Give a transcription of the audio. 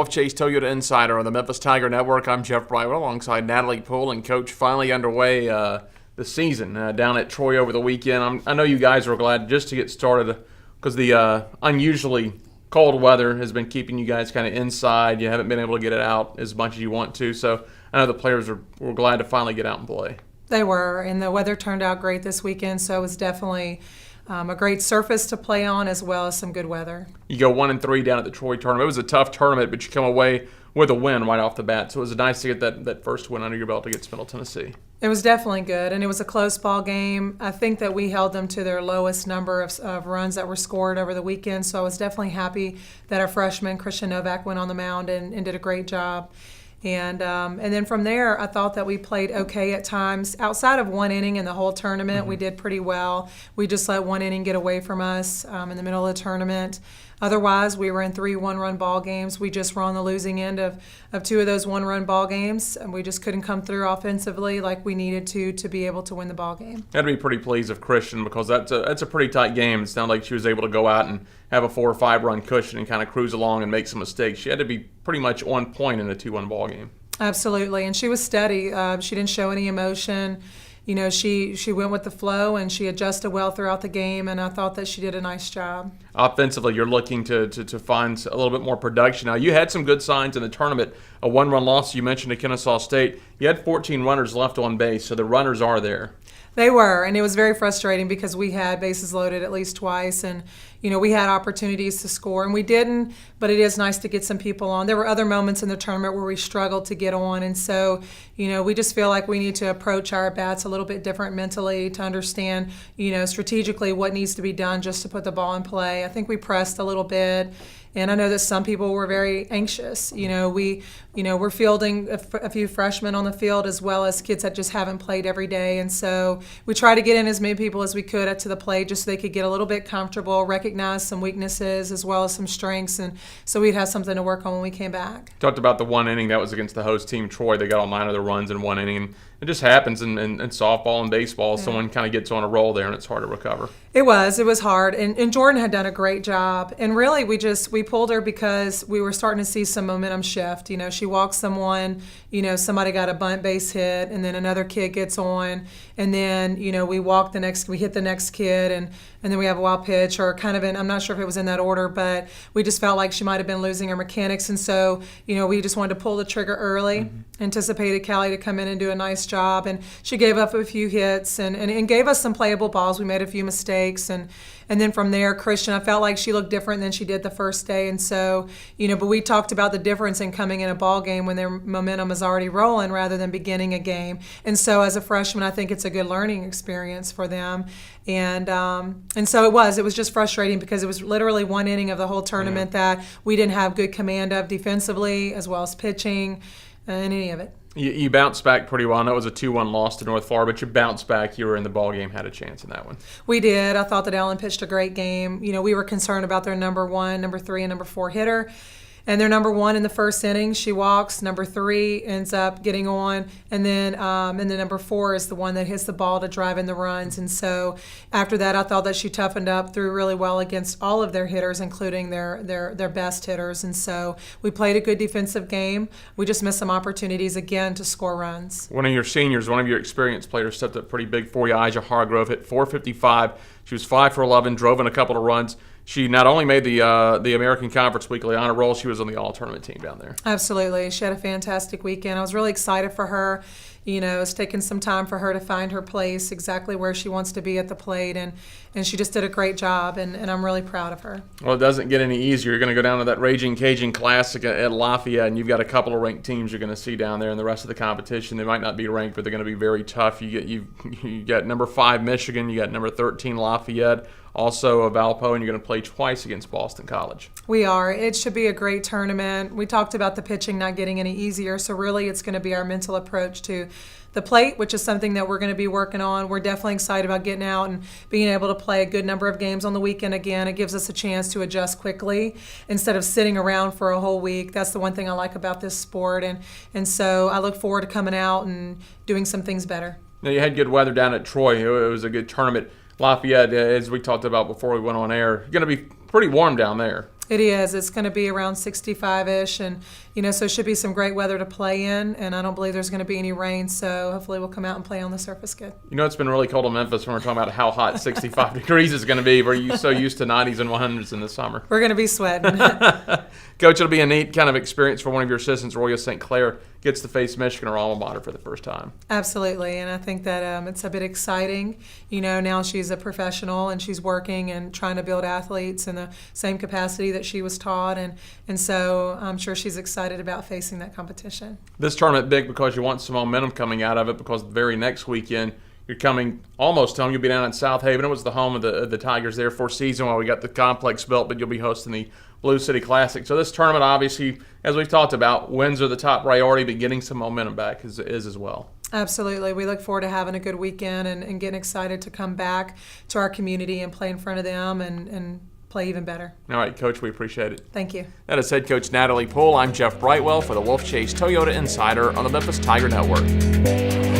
Wolfchase Toyota Insider on the Memphis Tiger Network. I'm Jeff Brightwell alongside Natalie, Poole, and Coach. Finally underway the season down at Troy over the weekend. I know you guys are glad just to get started because the unusually cold weather has been keeping you guys kind of inside. You haven't been able to get it out as much as you want to. So I know the players were glad to finally get out and play. They were, and the weather turned out great this weekend, so it was definitely a great surface to play on as well as some good weather. You go 1-3 down at the Troy tournament. It was a tough tournament, but you come away with a win right off the bat. So it was nice to get that first win under your belt against Middle Tennessee. It was definitely good, and it was a close ball game. I think that we held them to their lowest number of runs that were scored over the weekend, so I was definitely happy that our freshman, Christian Novak, went on the mound and did a great job. And then from there, I thought that we played okay at times. Outside of one inning in the whole tournament, we did pretty well. We just let one inning get away from us in the middle of the tournament. Otherwise, we were in 3 one-run ball games. We just were on the losing end of 2 of those one-run ball games, and we just couldn't come through offensively like we needed to be able to win the ball game. Had to be pretty pleased of Christian because that's a pretty tight game. It sounded like she was able to go out and have a 4 or 5 run cushion and kind of cruise along and make some mistakes. She had to be pretty much on point in a 2-1 ball game. Absolutely, and she was steady. She didn't show any emotion. You know, she went with the flow and she adjusted well throughout the game, and I thought that she did a nice job. Offensively, you're looking to find a little bit more production. Now, you had some good signs in the tournament. A 1-run loss you mentioned to Kennesaw State. You had 14 runners left on base, so the runners are there. They were, and it was very frustrating because we had bases loaded at least twice, and we had opportunities to score, and we didn't, but it is nice to get some people on. There were other moments in the tournament where we struggled to get on, and so, we just feel like we need to approach our bats a little bit different mentally to understand, strategically what needs to be done just to put the ball in play. I think we pressed a little bit, and I know that some people were very anxious. We're fielding a few freshmen on the field as well as kids that just haven't played every day, and so we try to get in as many people as we could to the plate just so they could get a little bit comfortable, recognize some weaknesses as well as some strengths, and so we'd have something to work on when we came back. Talked about the one inning that was against the host team, Troy. They got all 9 of their runs in one inning. It just happens in softball and baseball. Yeah. Someone kind of gets on a roll there, and it's hard to recover. It was hard, and Jordan had done a great job. And really, we pulled her because we were starting to see some momentum shift. She walked someone, somebody got a bunt base hit, and then another kid gets on, and then we hit the next kid, and then we have a wild pitch, or kind of I'm not sure if it was in that order, but we just felt like she might have been losing her mechanics, and so we just wanted to pull the trigger early. Anticipated Callie to come in and do a nice job, and she gave up a few hits and gave us some playable balls. We made a few mistakes, and then from there, Christian, I felt like she looked different than she did the first day, and so but we talked about the difference in coming in a ball game when their momentum is already rolling rather than beginning a game, and so as a freshman, I think it's a good learning experience for them, and so it was just frustrating because it was literally one inning of the whole tournament that we didn't have good command of defensively as well as pitching. Any of it. You bounced back pretty well. I know it was a 2-1 loss to North Florida, but you bounced back. You were in the ball game, had a chance in that one. We did. I thought that Ellen pitched a great game. We were concerned about their number 1, number 3, and number 4 hitter. And their number 1 in the first inning, she walks. Number 3 ends up getting on, and then number 4 is the one that hits the ball to drive in the runs. And so after that, I thought that she toughened up, threw really well against all of their hitters, including their best hitters. And so we played a good defensive game. We just missed some opportunities again to score runs. One of your seniors, one of your experienced players, stepped up pretty big for you. Hargrove hit .455. She was 5 for 11, drove in a couple of runs. She not only made the American Conference Weekly Honor Roll, she was on the all-tournament team down there. Absolutely. She had a fantastic weekend. I was really excited for her. It's taken some time for her to find her place exactly where she wants to be at the plate, and she just did a great job, and I'm really proud of her. Well, it doesn't get any easier. You're going to go down to that Ragin Cajun Classic at Lafayette, and you've got a couple of ranked teams you're going to see down there in the rest of the competition. They might not be ranked, but they're going to be very tough. You got number 5 Michigan, you got number 13 Lafayette, also Valpo, and you're going to play twice against Boston College. We are. It should be a great tournament. We talked about the pitching not getting any easier, so really it's going to be our mental approach to the plate, which is something that we're going to be working on. We're definitely excited about getting out and being able to play a good number of games on the weekend again. It gives us a chance to adjust quickly instead of sitting around for a whole week. That's the one thing I like about this sport, and so I look forward to coming out and doing some things better. Now, you had good weather down at Troy. It was a good tournament. Lafayette, as we talked about before we went on air, going to be pretty warm down there. It is. It's going to be around 65-ish, and so it should be some great weather to play in. And I don't believe there's going to be any rain, so hopefully we'll come out and play on the surface good. It's been really cold in Memphis when we're talking about how hot 65 degrees is going to be. We're so used to 90s and 100s in the summer. We're going to be sweating. Coach, it'll be a neat kind of experience for one of your assistants, Roya St. Clair, gets to face Michigan, her alma mater, for the first time. Absolutely, and I think that it's a bit exciting. Now she's a professional and she's working and trying to build athletes in the same capacity that she was taught, and so I'm sure she's excited about facing that competition. This tournament big because you want some momentum coming out of it, because the very next weekend you're coming almost home. You'll be down in South Haven. It was the home of the Tigers there for a season while we got the complex built, but you'll be hosting the Blue City Classic. So this tournament, obviously, as we've talked about, wins are the top priority, but getting some momentum back is as well. Absolutely. We look forward to having a good weekend and getting excited to come back to our community and play in front of them and play even better. All right, Coach, we appreciate it. Thank you. That is head coach Natalie Poole. I'm Jeff Brightwell for the Wolfchase Toyota Insider on the Memphis Tiger Network.